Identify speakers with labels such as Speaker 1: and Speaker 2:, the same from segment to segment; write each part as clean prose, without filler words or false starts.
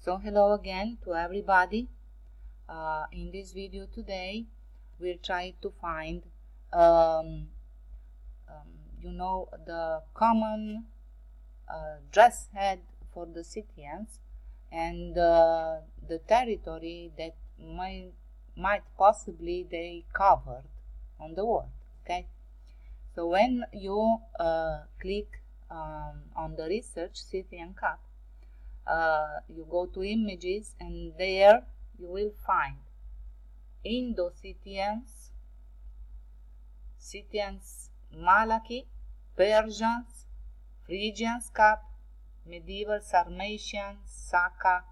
Speaker 1: So hello again to everybody. In this video today we'll try to find um, the common dress head for the Scythians and the territory that might possibly they covered on the world. Okay, so when you click on the research Scythian Cup, you go to images, and there you will find Indo-Scythians, Scythians Malaki, Persians, Phrygians Cup, medieval Sarmatians, Saka.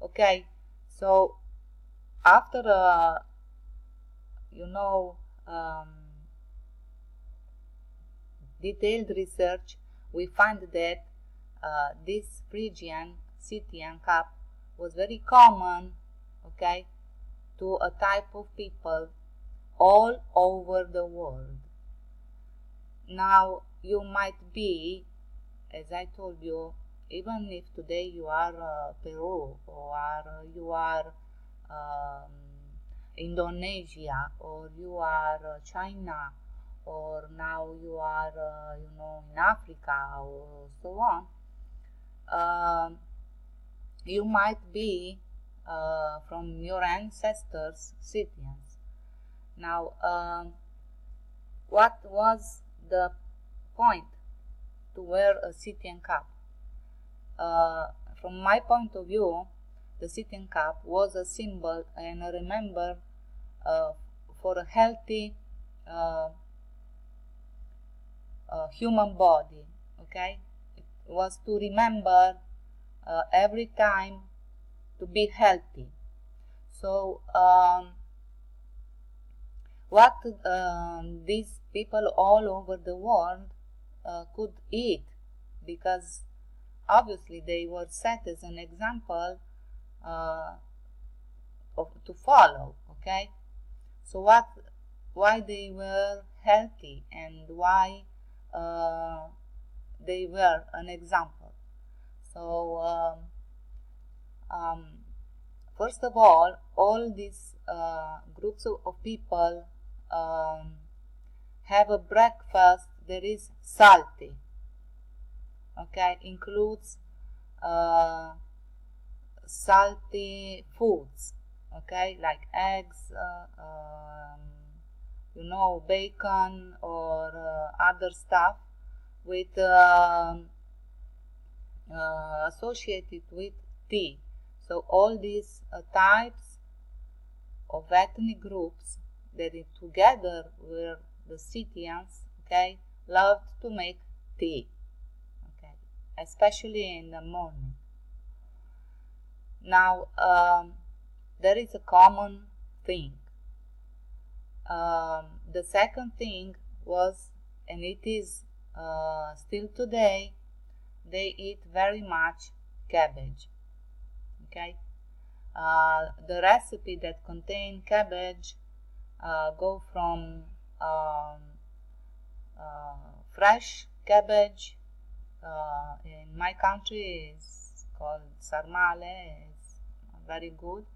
Speaker 1: Okay, so after detailed research, we find that this Phrygian Scythian Cup was very common, okay, to a type of people all over the world. Now, you might be, as I told you, even if today you are Peru, or you are Indonesia, or you are China, or now you are in Africa, or so on, you might be from your ancestors Scythians. Now, what was the point to wear a Scythian cap? From my point of view, the Scythian cap was a symbol and a remember for a healthy human body. Okay, it was to remember every time to be healthy. So what these people all over the world could eat, because obviously they were set as an example to follow. Okay, so why they were healthy and why they were an example. So first of all these groups of people have a breakfast that is salty. Okay, includes salty foods. Okay, like eggs, bacon, or other stuff with associated with tea. So all these types of ethnic groups that together were the Scythians, okay, loved to make tea, okay, especially in the morning. Now, there is a common thing. The second thing was, and it is still today, they eat very much cabbage. Okay, the recipe that contain cabbage go from fresh cabbage. In my country is called sarmale. It's very good,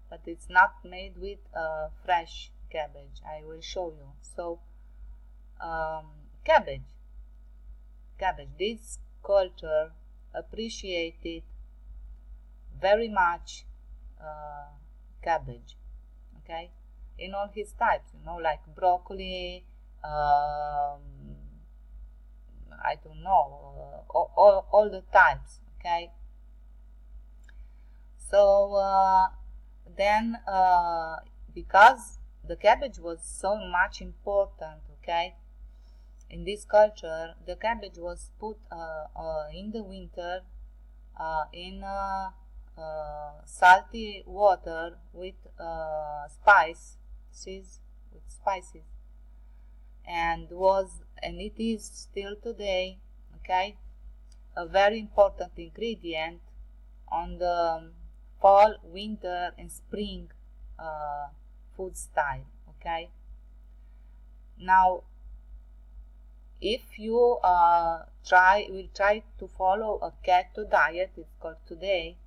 Speaker 1: but it's not made with fresh cabbage. I will show you. So cabbage. This culture appreciated very much cabbage. Okay, in all his types, like broccoli. I don't know, all the types. Okay, so then because the cabbage was so much important, okay, in this culture, the cabbage was put in the winter in salty water with spices, and it is still today, okay, a very important ingredient on the fall, winter, and spring food style. Okay, now if you will try to follow a keto diet, it's called today,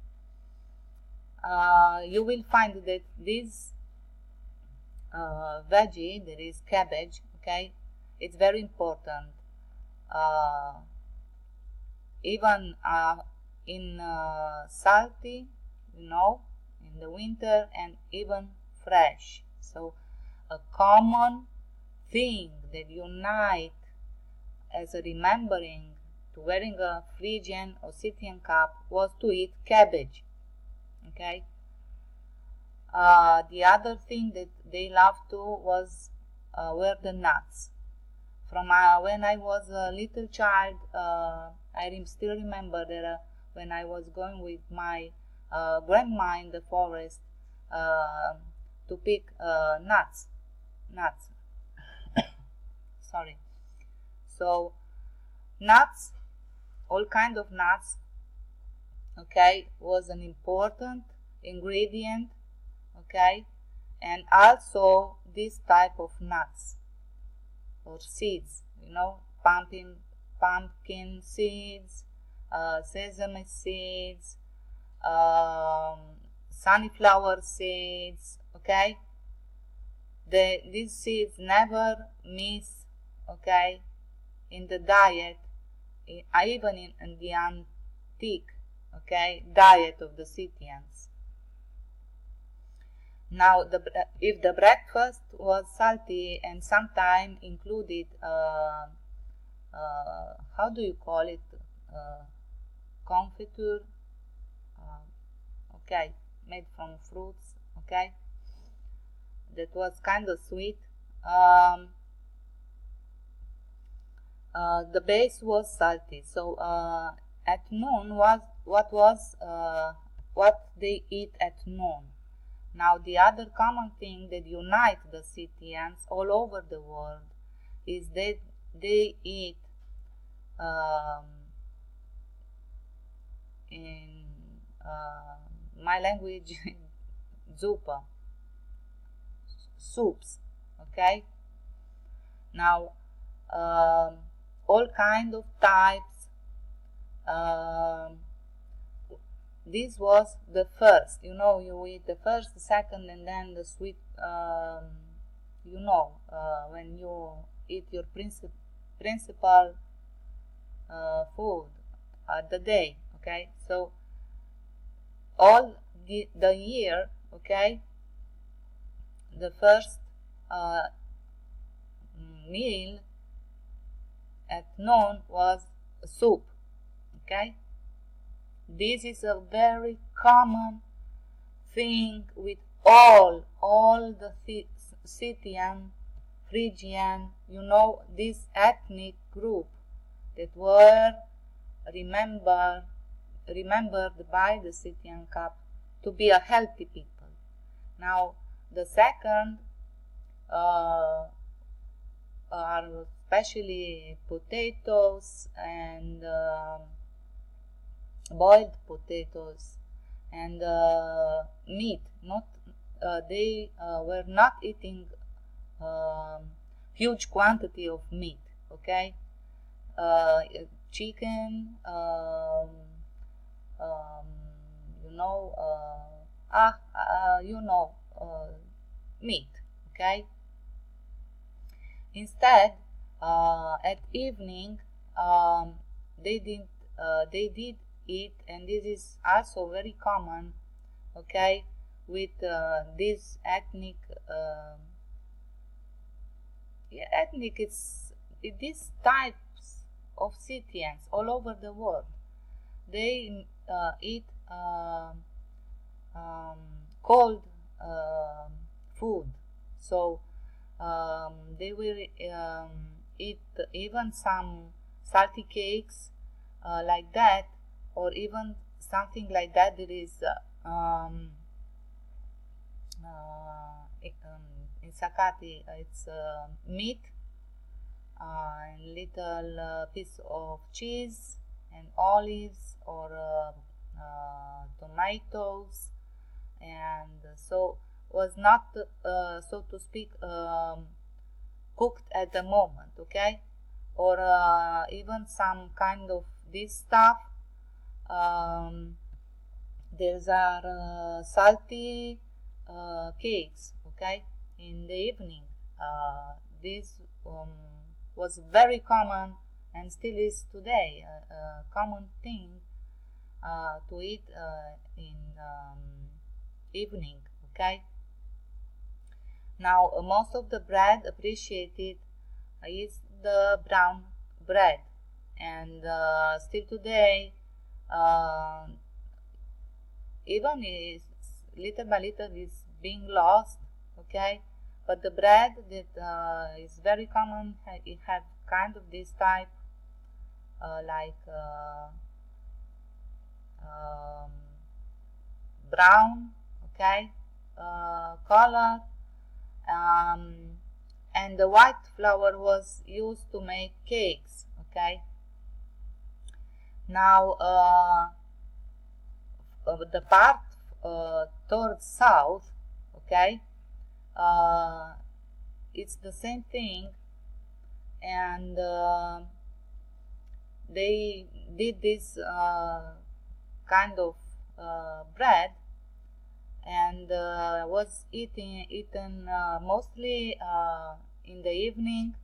Speaker 1: you will find that this veggie, there is cabbage, okay, it's very important, even in salty, in the winter, and even fresh. So a common thing that unite as a remembering to wearing a Phrygian or Scythian cap was to eat cabbage. Okay. The other thing that they loved to was were the nuts. From when I was a little child, I still remember that when I was going with my grandma in the forest to pick nuts. Sorry. So nuts, all kind of nuts, okay, was an important ingredient, okay, and also this type of nuts or seeds, pumpkin seeds, sesame seeds, sunflower seeds, okay. These seeds never miss, okay, in the diet, even in the antique, okay, diet of the Scythians. Now, if the breakfast was salty and sometimes included, how do you call it, confiture, okay, made from fruits, okay, that was kind of sweet. The base was salty, so at noon what they eat at noon. Now, the other common thing that unites the Scythians all over the world is that they eat in my language zupa, soups, okay. Now, all kind of types. This was the first, you eat the first, the second, and then the sweet, when you eat your principal food at the day, okay. So all the year, okay, the first meal at noon was soup, okay. This is a very common thing with all the Scythian, Phrygian, this ethnic group that were remembered by the Scythian cap to be a healthy people. Now, the second are especially potatoes and boiled potatoes and meat. They were not eating huge quantity of meat, okay. Chicken, meat, okay. Instead, at evening, they did eat, and this is also very common, okay, with this ethnic these types of Scythians all over the world. They eat cold food, so they will eat even some salty cakes like that, or even something like that. There is in Sakati, it's meat, and little piece of cheese and olives or tomatoes, and so was not so to speak cooked at the moment, okay, or even some kind of this stuff There are salty cakes, okay, in the evening. This was very common and still is today a common thing to eat in evening, okay. Now most of the bread appreciated is the brown bread, and still today uh, even is little by little is being lost, okay, but the bread that is very common, it have kind of this type like um, brown, okay, color, um, and the white flour was used to make cakes, okay. Now the part towards south, okay, it's the same thing, and they did this kind of bread, and was eaten mostly in the evening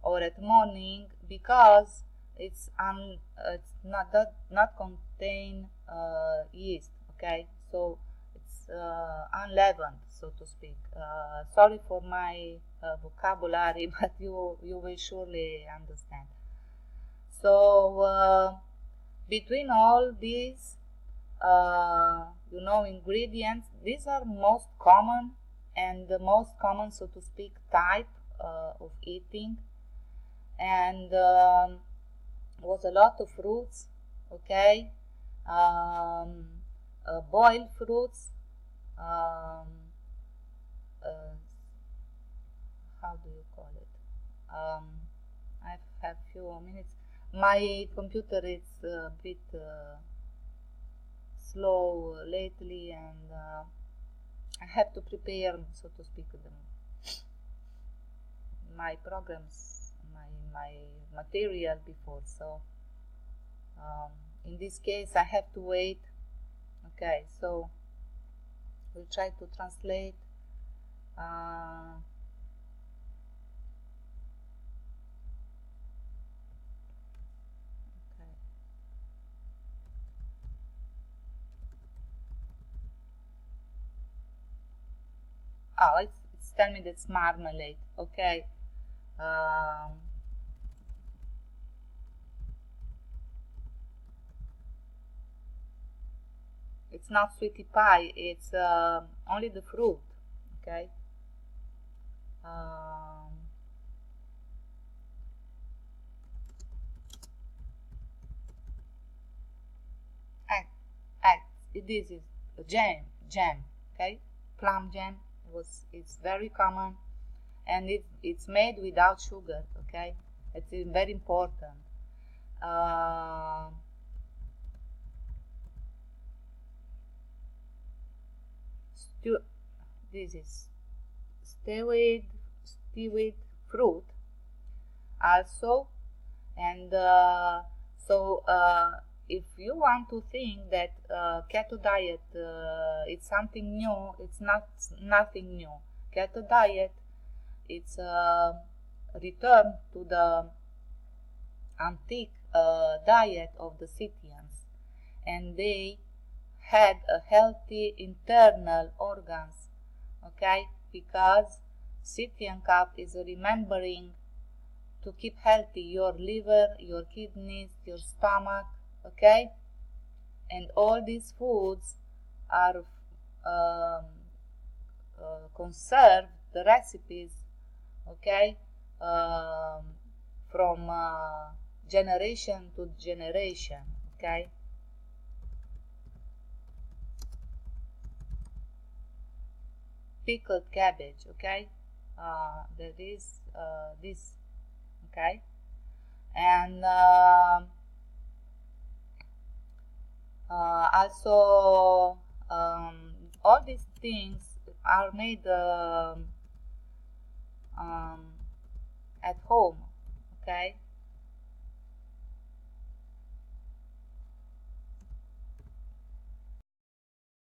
Speaker 1: or at morning, because it's not contain yeast, okay, so it's unleavened, so to speak. Sorry for my vocabulary, but you will surely understand. So between all these ingredients, these are most common and the most common, so to speak, type of eating, and was a lot of fruits, okay, boiled fruits, um, uh, how do you call it? I have few minutes. My computer is a bit slow lately, and I have to prepare, so to speak, my programs, my material before. So in this case, I have to wait. Okay, so we'll try to translate. Okay. Oh, it's telling me that's marmalade. Okay. It's not sweetie pie. It's only the fruit. Okay. And, and this is a jam. Okay. Plum jam it's very common, and it's made without sugar, okay. It's very important. This is stewed fruit also, and so if you want to think that keto diet it's something new, it's nothing new. Keto diet, it's a return to the antique diet of the Scythians, and they had a healthy internal organs, okay, because Scythian cup is remembering to keep healthy your liver, your kidneys, your stomach, okay, and all these foods are conserved, the recipes, okay, from generation to generation, okay. Pickled cabbage, okay, there is this, okay, and also all these things are made at home, okay.